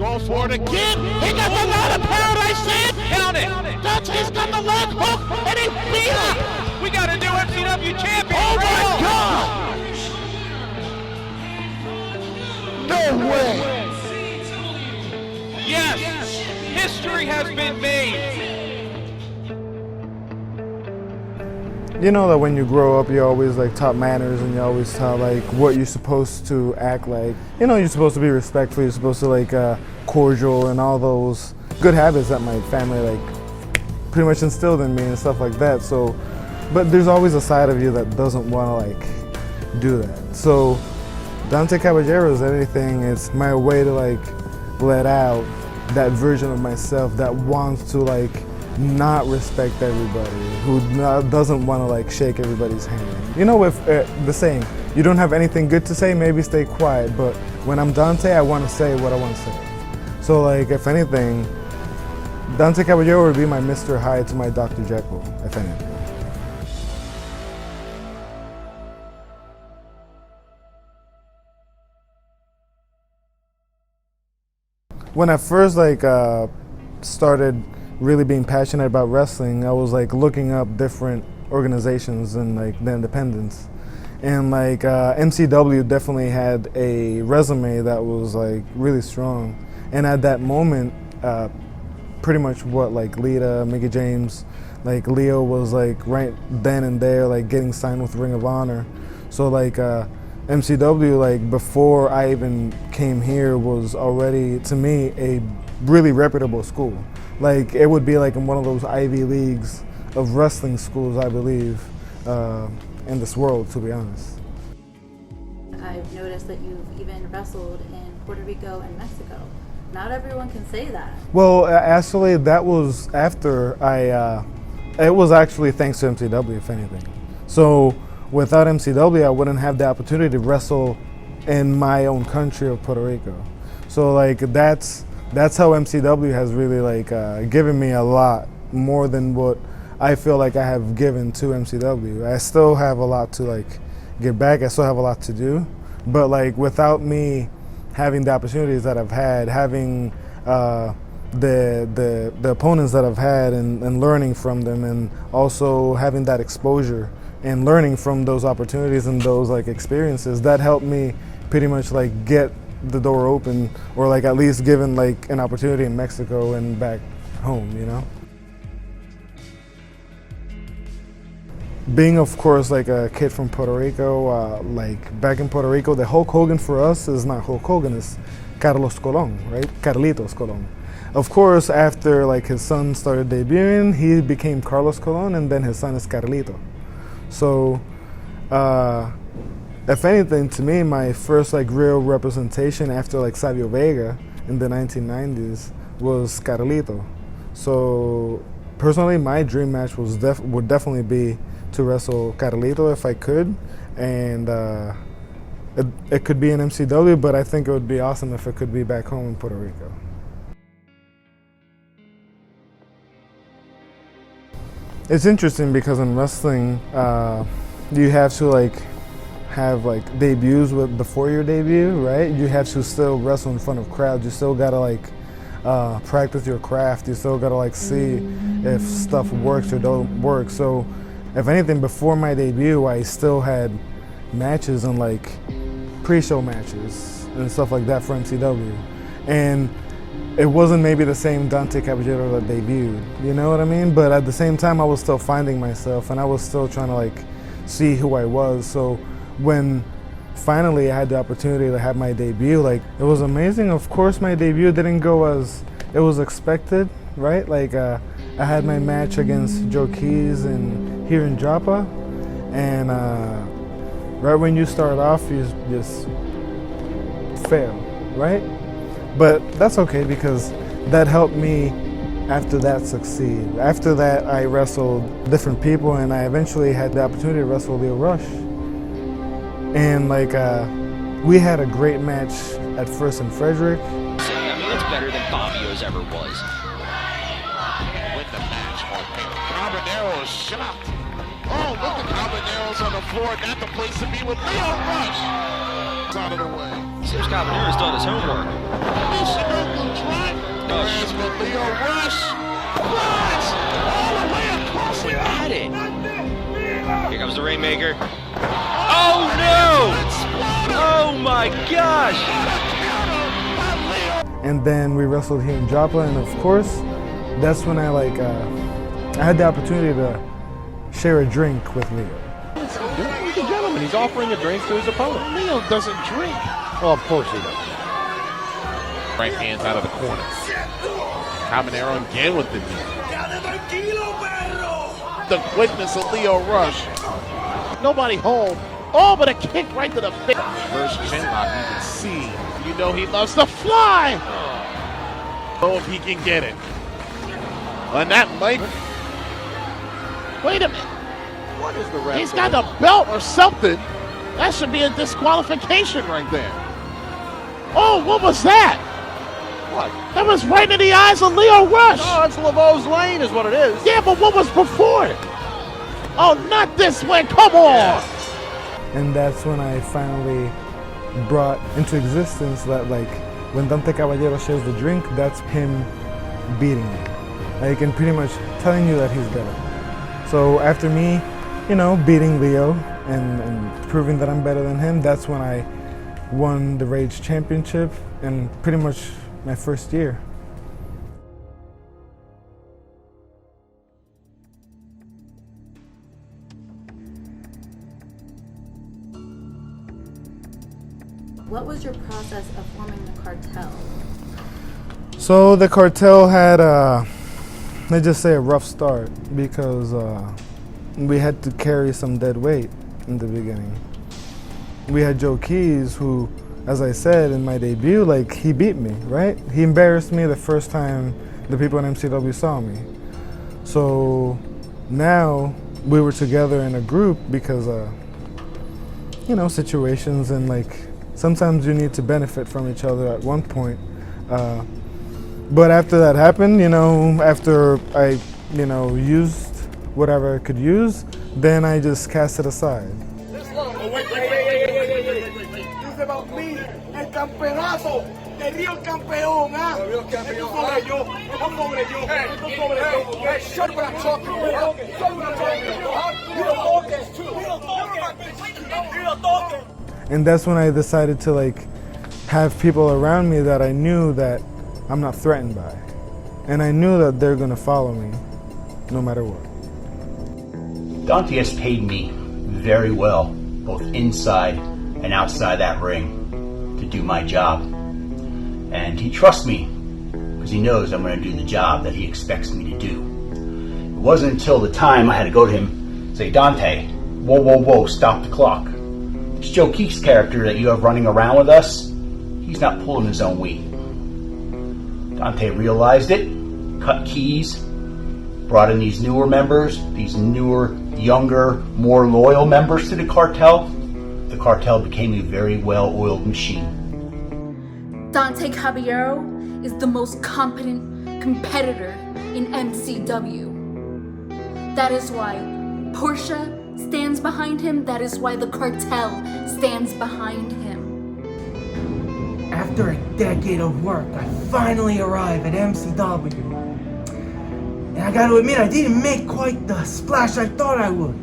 Falls for it again. He got the line of paradise in. Count it. Dante's got the leg hook, and he beat it. We got a new MCW champion. Oh my God! No way! Yes, history has been made. You know that when you grow up, you're always like taught manners, and you always taught like what you're supposed to act like. You know, you're supposed to be respectful, you're supposed to like cordial, and all those good habits that my family like pretty much instilled in me and stuff like that. So, but there's always a side of you that doesn't want to like do that. So Dante Caballero is anything. It's my way to like let out that version of myself that wants to like not respect everybody, who doesn't want to like shake everybody's hand. You know, with the saying, you don't have anything good to say, maybe stay quiet. But when I'm Dante, I want to say what I want to say. So like, if anything, Dante Caballero would be my Mr. Hyde to my Dr. Jekyll, if anything. When I first like started really being passionate about wrestling, I was like looking up different organizations and like the independents, and like MCW definitely had a resume that was like really strong. And at that moment, pretty much what like Lita, Mickie James, like Leo was like right then and there like getting signed with Ring of Honor. So like MCW, like before I even came here, was already to me a really reputable school. Like it would be like in one of those Ivy Leagues of wrestling schools, I believe, in this world, to be honest. I've noticed that you've even wrestled in Puerto Rico and Mexico. Not everyone can say that. Well, actually, that was after it was actually thanks to MCW, if anything. So without MCW, I wouldn't have the opportunity to wrestle in my own country of Puerto Rico. So like that's how MCW has really like given me a lot more than what I feel like I have given to MCW. I still have a lot to like get back. I still have a lot to do, but like without me having the opportunities that I've had, having the opponents that I've had, and learning from them, and also having that exposure and learning from those opportunities and those like experiences, that helped me pretty much like get the door open, or like at least given like an opportunity in Mexico and back home, you know? Being, of course, like a kid from Puerto Rico, like back in Puerto Rico, the Hulk Hogan for us is not Hulk Hogan, it's Carlos Colon, right? Carlitos Colon. Of course, after like his son started debuting, he became Carlos Colon, and then his son is Carlito. So, if anything, to me, my first like real representation after like Savio Vega in the 1990s was Carlito. So personally, my dream match would definitely be to wrestle Carlito if I could, and it could be in MCW, but I think it would be awesome if it could be back home in Puerto Rico. It's interesting because in wrestling, you have to like have like debuts before your debut, right? You have to still wrestle in front of crowds. You still gotta like practice your craft. You still gotta like see if stuff works or don't work. So if anything, before my debut, I still had matches and like pre-show matches and stuff like that for MCW. And it wasn't maybe the same Dante Caballero that debuted, you know what I mean? But at the same time, I was still finding myself, and I was still trying to like see who I was. So when finally I had the opportunity to have my debut, like it was amazing. Of course, my debut didn't go as it was expected, right? Like I had my match against Joe Keys here in Joppa, and right when you start off, you just fail, right? But that's okay, because that helped me after that succeed. After that, I wrestled different people, and I eventually had the opportunity to wrestle Leo Rush. And like we had a great match at first in Frederick. I mean, it's better than Fabio's ever was. Win the match on paper. Caballero is shocked. Oh, look at Caballero's on the floor. Not the place to be with Leo Rush. It's out of the way. Seems Caballero's done his homework. Michinoku Rush. But Leo Rush flies all the way across the At it. Here comes the Rainmaker. Oh no! Oh my gosh! And then we wrestled here in Joplin, and of course, that's when I had the opportunity to share a drink with Leo. He's a gentleman. He's offering a drink to his opponent. Leo doesn't drink. Well, of course he does. Right hands out of the corner. Caballero again with the knee. The quickness of Leo Rush. Nobody home. Oh, but a kick right to the face. First chin lock, you can see. You know he loves to fly. Oh, if he can get it. And that might. Wait a minute. What is the ref? He's got a belt or something. That should be a disqualification right there. Oh, what was that? What? That was right in the eyes of Leo Rush. Oh, it's Laveau's lane is what it is. Yeah, but what was before it? Oh, not this way. Come on. Yeah. And that's when I finally brought into existence that, when Dante Caballero shares the drink, that's him beating me. And pretty much telling you that he's better. So after me, beating Leo and proving that I'm better than him, that's when I won the Rage Championship in pretty much my first year. What was your process of forming the cartel? So the cartel had, let's just say, a rough start because we had to carry some dead weight in the beginning. We had Joe Keys, who, as I said in my debut, he beat me, right? He embarrassed me the first time the people in MCW saw me. So now we were together in a group because, situations and sometimes you need to benefit from each other at one point. But after that happened, after I, used whatever I could use, then I just cast it aside. Wait. It's about me, el campeonato. Te dio el campeón, ¿ah? Te dio el campeón. Esto sobre yo. Shut what I'm talking about. Shut what I'm talking about. And that's when I decided to have people around me that I knew that I'm not threatened by. And I knew that they're gonna follow me no matter what. Dante has paid me very well, both inside and outside that ring, to do my job. And he trusts me because he knows I'm gonna do the job that he expects me to do. It wasn't until the time I had to go to him and say, Dante, whoa, stop the clock. This Joe Keeks character that you have running around with us, he's not pulling his own weight. Dante realized it, cut keys, brought in these newer members, these newer, younger, more loyal members to the cartel. The cartel became a very well-oiled machine. Dante Caballero is the most competent competitor in MCW. That is why Portia stands behind him. That is why the cartel stands behind him. After a decade of work, I finally arrived at MCW. And I gotta admit, I didn't make quite the splash I thought I would.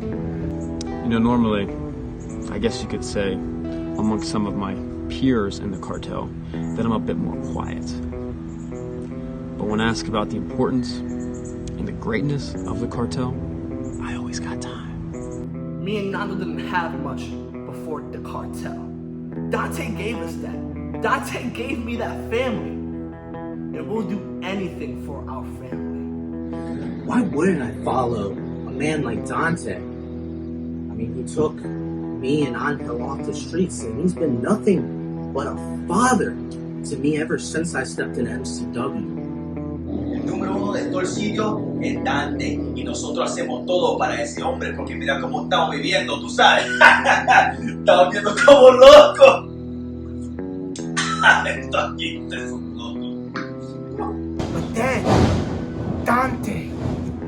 Normally, I guess you could say, amongst some of my peers in the cartel, that I'm a bit more quiet. But when asked about the importance and the greatness of the cartel, I always got time. Me and Nando didn't have much before the cartel. Dante gave us that. Dante gave me that family. And we'll do anything for our family. Why wouldn't I follow a man like Dante? I mean, he took me and Angel off the streets, and he's been nothing but a father to me ever since I stepped in MCW. El número uno de todo el sitio es Dante, y nosotros hacemos todo para ese hombre, porque mira cómo estamos viviendo, tú sabes. Estamos viviendo como locos. Estos chistes son locos. But then, Dante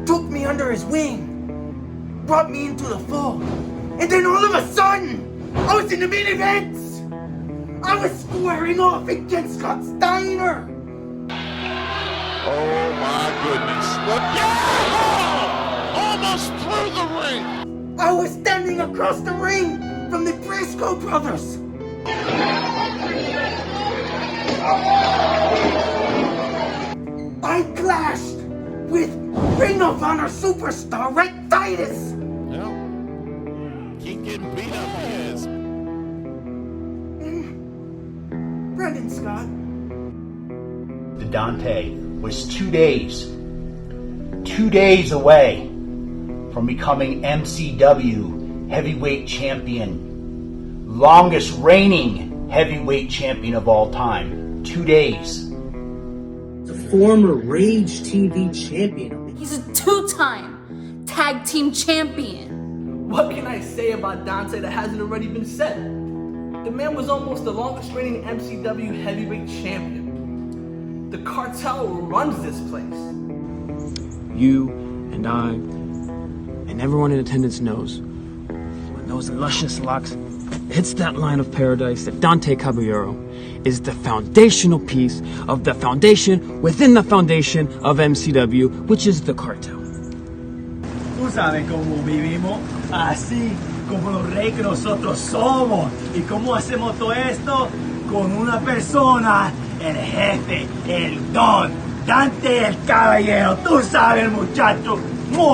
took me under his wing, brought me into the fold, and then all of a sudden, I was in the main events. I was squaring off against Scott Steiner. Oh my goodness. Yeah! Almost through the ring. I was standing across the ring from the Briscoe brothers. I clashed with Ring of Honor superstar Rick Titus. Well, keep getting beat up, he is. Brendan Scott. The Dante was 2 days away from becoming MCW heavyweight champion, longest reigning heavyweight champion of all time. 2 days. The former Rage TV champion. He's a two-time tag team champion. What can I say about Dante that hasn't already been said? The man was almost the longest reigning MCW heavyweight champion. The cartel runs this place. You and I and everyone in attendance knows when those luscious locks hits that line of paradise that Dante Caballero is the foundational piece of the foundation within the foundation of MCW, which is the cartel. Tú sabes cómo vivimos, así como los reyes que nosotros somos. ¿Y cómo hacemos todo esto? Con una persona, el jefe, el don, Dante el Caballero. Tú sabes, muchacho,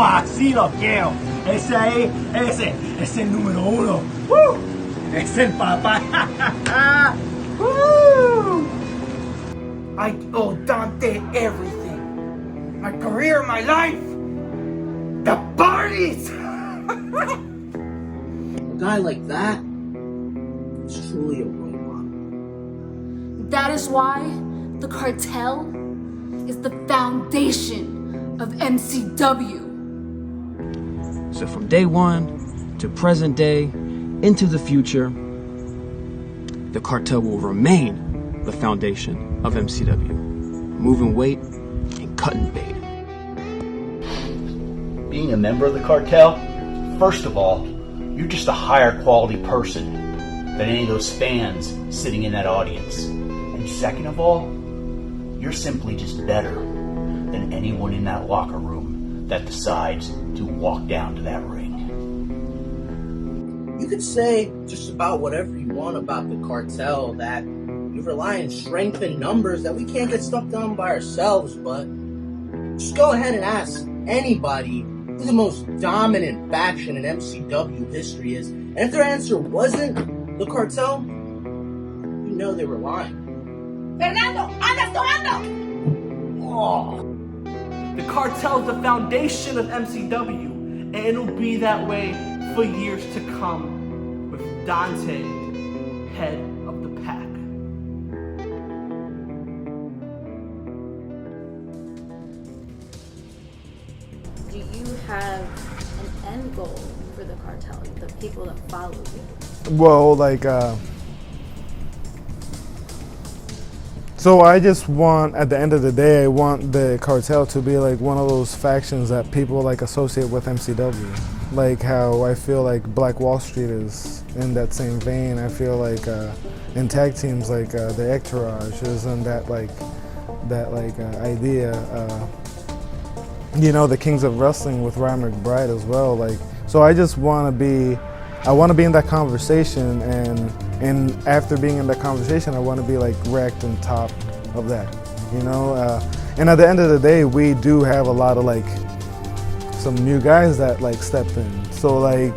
así lo quiero. Ese ahí, ese es el número uno. Es el papá. I owe Dante everything. My career, my life, the parties. A guy like that is truly a role model. That is why the cartel is the foundation of MCW. So from day one to present day into the future, the cartel will remain the foundation of MCW, moving weight and cutting bait. Being a member of the cartel, first of all, you're just a higher quality person than any of those fans sitting in that audience. And second of all, you're simply just better than anyone in that locker room that decides to walk down to that ring. You could say just about whatever you want about the cartel, that we rely on strength and numbers, that we can't get stuff done by ourselves, but just go ahead and ask anybody who the most dominant faction in MCW history is, and if their answer wasn't the cartel, you know they were lying. Fernando, andas tomando. Oh. The cartel is the foundation of MCW, and it'll be that way for years to come, with Dante, head of the pack. Do you have an end goal for the cartel, the people that follow you? Well, like, so I just want, at the end of the day, I want the cartel to be like one of those factions that people like associate with MCW. Like how I feel like Black Wall Street is in that same vein. I feel like in tag teams like the Entourage is in that idea. You know, the Kings of Wrestling with Ryan McBride as well. Like, so I just want to be, I want to be in that conversation, and after being in that conversation, I want to be like ranked on top of that. You know, and at the end of the day, we do have a lot of like some new guys that like stepped in. So like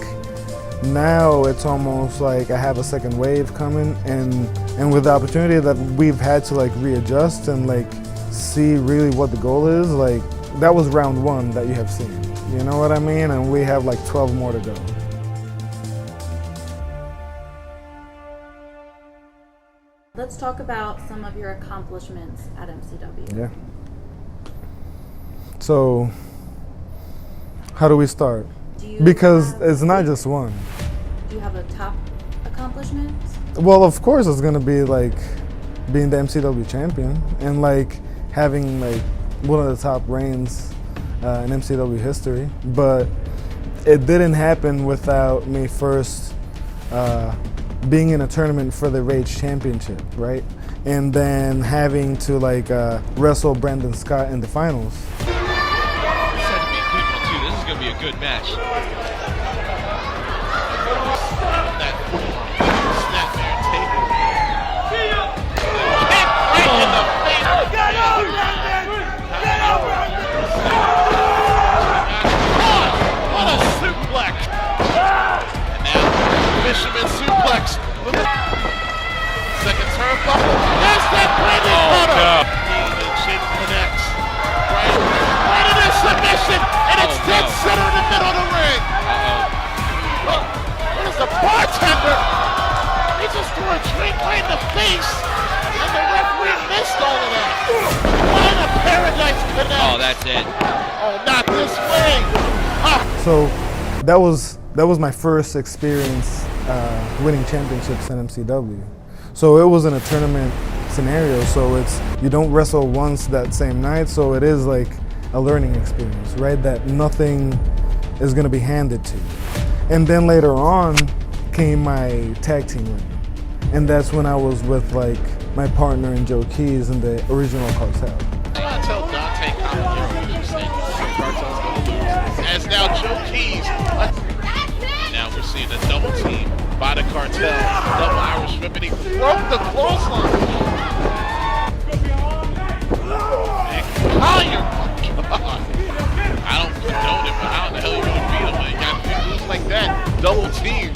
now it's almost like I have a second wave coming, and with the opportunity that we've had to like readjust and like see really what the goal is, like that was round one that you have seen. You know what I mean? And we have like 12 more to go. Let's talk about some of your accomplishments at MCW. Yeah. So, how do we start? Because it's not just one. Do you have a top accomplishment? Well, of course it's gonna be like being the MCW champion and like having like one of the top reigns in MCW history. But it didn't happen without me first being in a tournament for the Rage Championship, right? and then having to like wrestle Brandon Scott in the finals. This had to be a good one too. This is going to be a good match. Fisherman suplex. Second turnbuckle. There's that Brandon cutter. Chin connects. Right in his submission, and it's dead center in the middle of the ring. What is the bartender? He just threw a drink right in the face, and the referee missed all of that. What in a paradise connect? Oh, that's it. Oh, not this way. So that was my first experience winning championships in MCW. So it wasn't a tournament scenario, so you don't wrestle once that same night, so it is like a learning experience, right? That nothing is gonna be handed to you. And then later on came my tag team win. And that's when I was with like my partner in Joe Keys in the original Cartel. I tell Dante Caballero what you say. Cartel's gonna lose. As now Joe Keys. Now we're seeing a double team by the Cartel. Double Irish whip, and he broke the clothesline. And Collier, God. I don't condone it, but how the hell are you gonna beat him when you got big moves like that? Double team.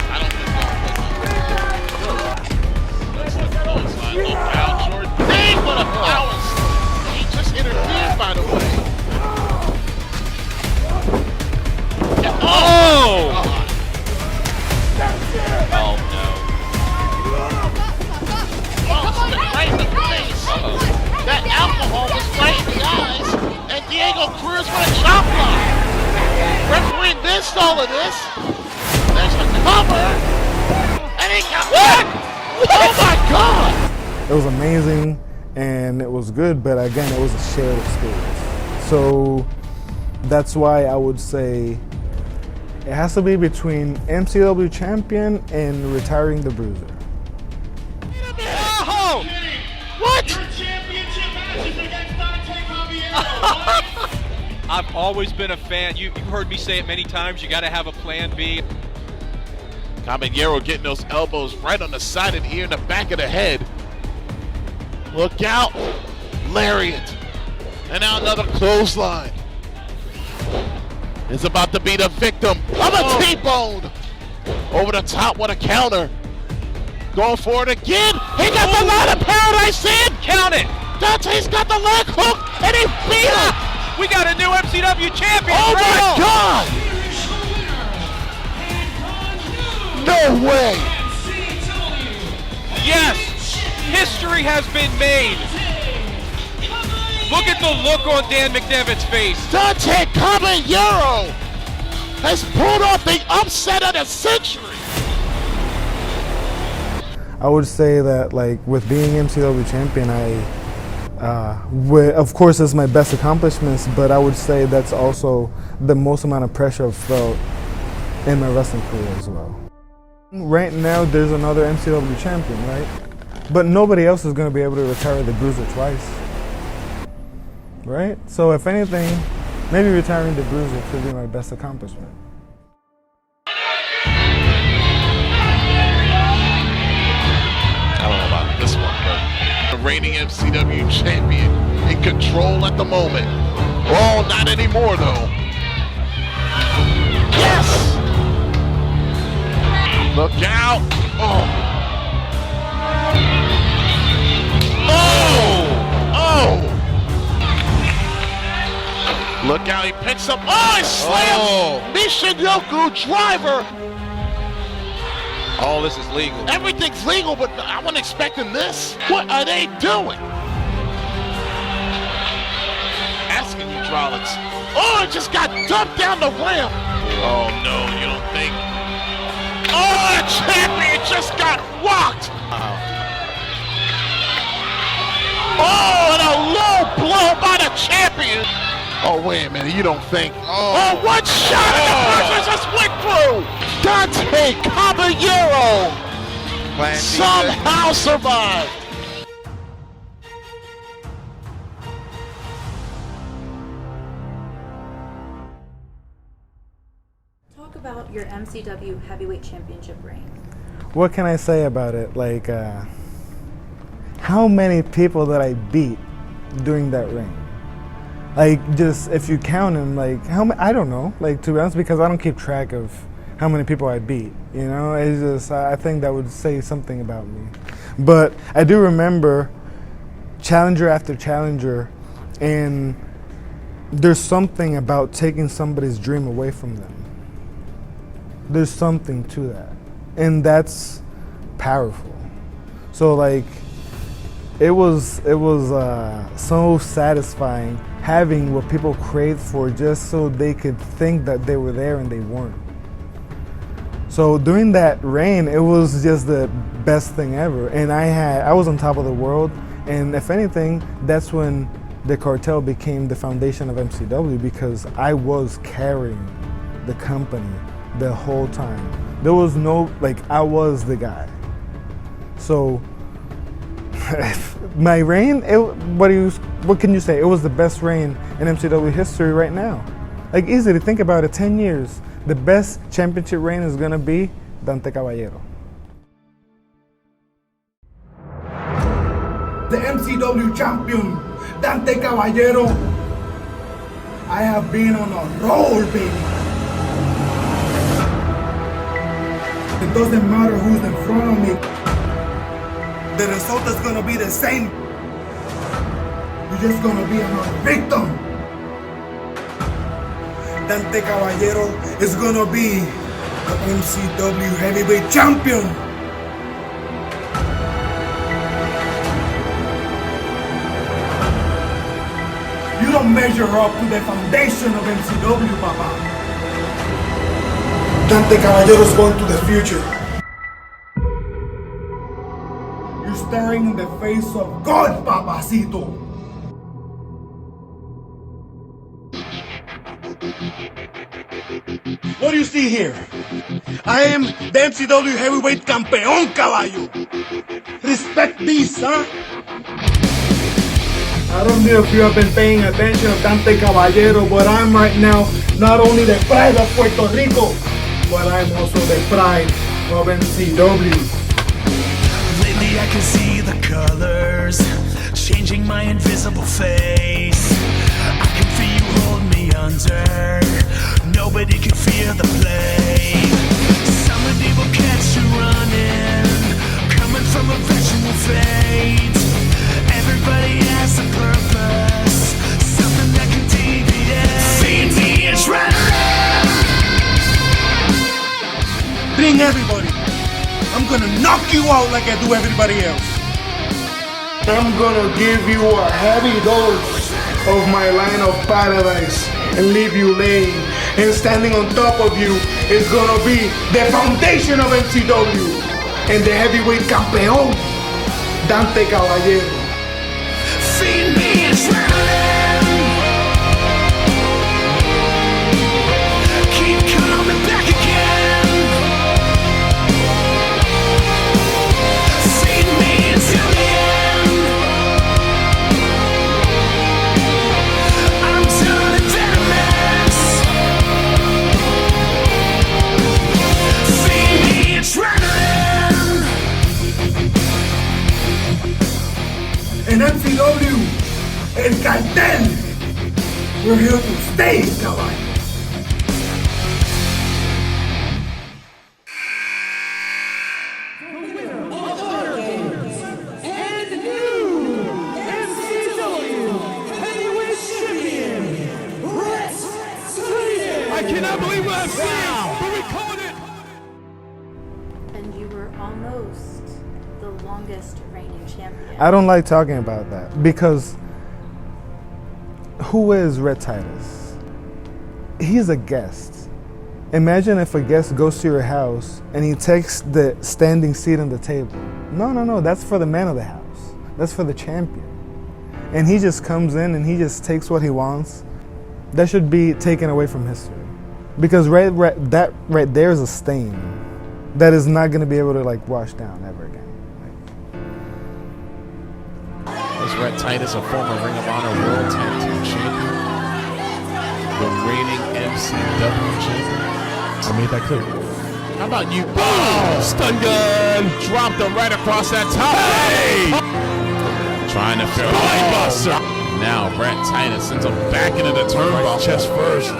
I don't think that's the clothesline. Look out, Jordan. Dang, what a power slam. He just interfered, by the way. Oh! Oh no. Oh, right in the face. That alcohol was right in the eyes, and Diego Cruz with a chop block. Referee missed all of this. There's the cover, and he got what? Oh my God! It was amazing and it was good, but again, it was a shared experience. So that's why I would say it has to be between MCW champion and retiring the Bruiser. Oh! What? I've always been a fan. You've heard me say it many times. You got to have a plan B. Caballero getting those elbows right on the side of the ear and the back of the head. Look out. Lariat. And now another clothesline. Is about to be the victim of a T-bone. Over the top, what a counter. Going for it again. He got the line of paradise in. Count it. Dante's got the leg hook, and he beat him. We got a new MCW champion. Oh my God. No way. Yes, history has been made. Look at the look on Dan McDevitt's face. Dante Caballero has pulled off the upset of the century. I would say that like with being MCW champion, of course it's my best accomplishments, but I would say that's also the most amount of pressure I've felt in my wrestling career as well. Right now there's another MCW champion, right? But nobody else is going to be able to retire the Bruiser twice. Right? So if anything, maybe retiring the Bruiser could be my best accomplishment. I don't know about this one, but the reigning MCW champion in control at the moment. Oh, not anymore though. Yes! Look out! Oh! Oh! Oh! Look out, he picks up. Oh, he slams Michinoku driver. All this is legal. Everything's legal, but I wasn't expecting this. What are they doing? Asking hydraulics. Oh, it just got dumped down the ramp. Oh, no, you don't think? Oh, the champion just got rocked. Oh, and a low blow by the champion. Oh, wait a minute, you don't think? Oh, one shot and the person just went through! Dante Caballero! somehow survived. Talk about your MCW Heavyweight Championship reign. What can I say about it? Like, how many people that I beat during that reign? Like, just if you count them, like, how many? I don't know. Like, to be honest, because I don't keep track of how many people I beat. You know, it's just I think that would say something about me. But I do remember challenger after challenger, and there's something about taking somebody's dream away from them. There's something to that, and that's powerful. So like, it was so satisfying having what people craved for, just so they could think that they were there and they weren't. So during that reign, it was just the best thing ever, and I was on top of the world. And if anything, that's when the cartel became the foundation of MCW, because I was carrying the company the whole time. There was no, like, I was the guy. So my reign, what can you say? It was the best reign in MCW history right now. Like, easy to think about it, 10 years. The best championship reign is gonna be Dante Caballero. The MCW champion, Dante Caballero. I have been on a roll, baby. It doesn't matter who's in front of me. The result is gonna be the same. You're just gonna be another victim. Dante Caballero is gonna be the MCW heavyweight champion. You don't measure up to the foundation of MCW, Papa. Dante Caballero is going to the future. You're staring in the face of God, Papacito. What do you see here? I am the MCW heavyweight campeón, caballo. Respect this, huh? I don't know if you have been paying attention to Dante Caballero, but I'm right now not only the pride of Puerto Rico, but I'm also the pride of MCW. Lately I can see the colors changing my invisible face. I can feel you hold me under. Nobody can feel the play. Somebody will catch you running, coming from a virtual fate. Everybody has a purpose, something that can deviate. Feed me adrenaline. Bring everybody. I'm gonna knock you out like I do everybody else. I'm gonna give you a heavy dose of my line of paradise and leave you laying. And standing on top of you is gonna be the foundation of MCW and the heavyweight campeón, Dante Caballero. Feed me adrenaline. Keep coming back again. Feed me until the end. I'm turning venomous. Feed me adrenaline. En MCW, el cartel, we're here to stay, caballo. I cannot believe what I'm seeing, but we called it! And you were almost the longest reigning champion. I don't like talking about that, because who is Red Titus? He's a guest. Imagine if a guest goes to your house and he takes the standing seat on the table. No, that's for the man of the house. That's for the champion. And he just comes in and he just takes what he wants. That should be taken away from history. Because that right there is a stain. that is not going to be able to like wash down ever again. Was Rhett Titus a former Ring of Honor World Tag Team Champion? The reigning MCW champion? I made that clear. How about you? Oh, stun gun! Dropped him right across that top. Hey! Trying to feel buster. Now Rhett Titus sends him back into the turnbuckle. Chest first.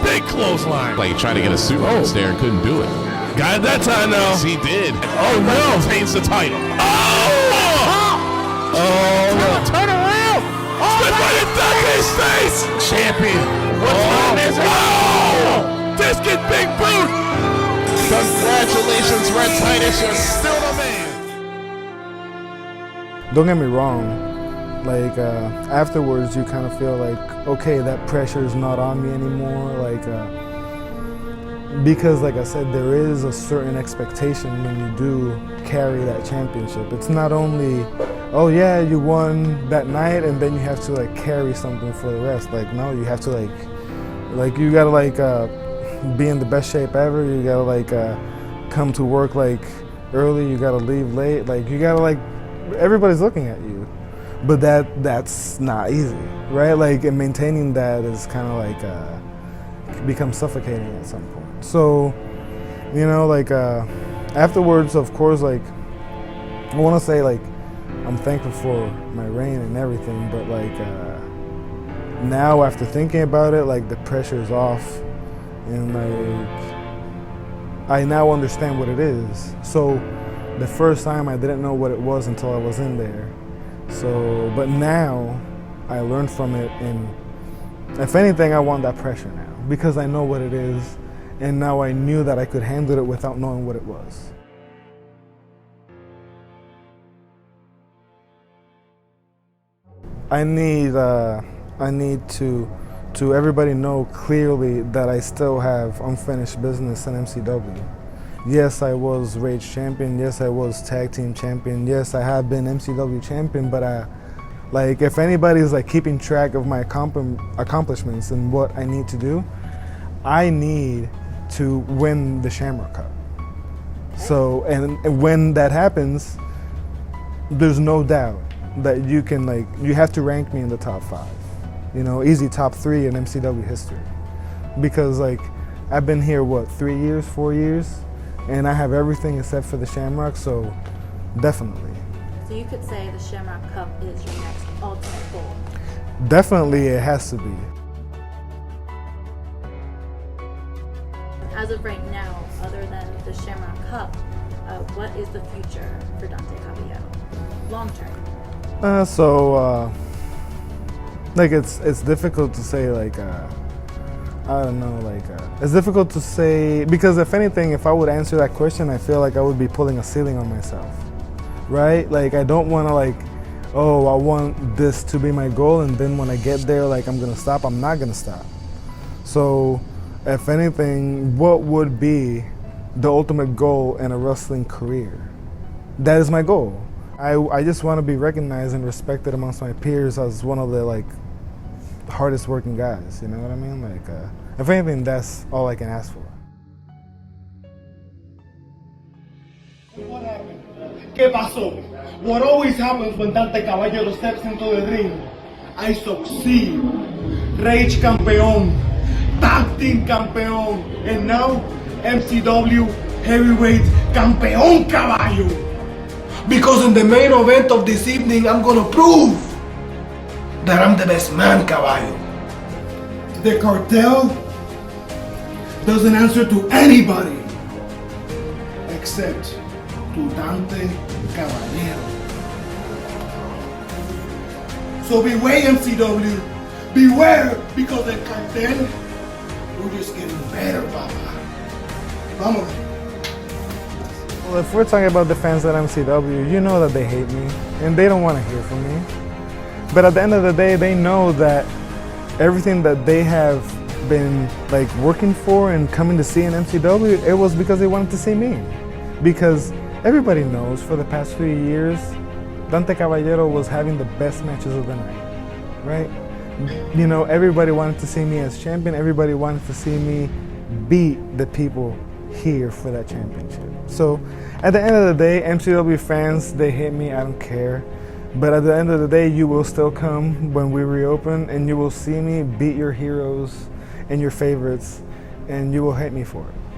Big clothesline. Like trying to get a suplex there and couldn't do it. Got it that time now. Yes, he did. Oh no! Retains the title. Turn around! Spit right in Dante's face! Champion. What time is it? Discus big boot! Congratulations, Rhett Titus. You're still the man. Don't get me wrong. Like afterwards, you kind of feel like, okay, that pressure is not on me anymore. Like because, like I said, there is a certain expectation when you do carry that championship. It's not only, oh yeah, you won that night, and then you have to like carry something for the rest. Like no, you have to like you gotta like be in the best shape ever. You gotta like come to work like early. You gotta leave late. Like you gotta like everybody's looking at you. But that's not easy, right? Like, and maintaining that is kind of like becomes suffocating at some point. So, you know, like afterwards, of course, like I want to say like I'm thankful for my reign and everything, but like now after thinking about it, like the pressure is off, and like I now understand what it is. So the first time I didn't know what it was until I was in there. So, but now I learned from it, and if anything, I want that pressure now because I know what it is, and now I knew that I could handle it without knowing what it was. I need to everybody know clearly that I still have unfinished business in MCW. Yes, I was Rage Champion. Yes, I was Tag Team Champion. Yes, I have been MCW Champion, but like if anybody's like keeping track of my accomplishments and what I need to do, I need to win the Shamrock Cup. So, and when that happens, there's no doubt that you can you have to rank me in the top 5. You know, easy top 3 in MCW history. Because like, I've been here, what, 3 years, 4 years? And I have everything except for the Shamrock, so definitely. So you could say the Shamrock Cup is your next ultimate goal? Definitely it has to be. As of right now, other than the Shamrock Cup, what is the future for Dante Caballero, long term? Like it's difficult to say like, I don't know, like, it's difficult to say, because if anything, if I would answer that question, I feel like I would be pulling a ceiling on myself, right? Like, I don't want to like, oh, I want this to be my goal, and then when I get there, like, I'm going to stop. I'm not going to stop. So, if anything, what would be the ultimate goal in a wrestling career? That is my goal. I just want to be recognized and respected amongst my peers as one of the, like, hardest working guys, you know what I mean? Like, if anything, that's all I can ask for. What happened? ¿Qué pasó? What always happens when Dante Caballero steps into the ring? I succeed. Rage campeón, tag team campeón, and now MCW heavyweight campeón caballo. Because in the main event of this evening, I'm gonna prove that I'm the best man, caballo. The cartel doesn't answer to anybody except to Dante Caballero. So beware, MCW. Beware, because the cartel, we're just getting better, papa. Vamos. Well, if we're talking about the fans at MCW, you know that they hate me, and they don't want to hear from me. But at the end of the day, they know that everything that they have been like working for and coming to see in MCW, it was because they wanted to see me. Because everybody knows for the past few years, Dante Caballero was having the best matches of the night, right? You know, everybody wanted to see me as champion. Everybody wanted to see me beat the people here for that championship. So at the end of the day, MCW fans, they hate me, I don't care. But at the end of the day, you will still come when we reopen, and you will see me beat your heroes and your favorites, and you will hate me for it.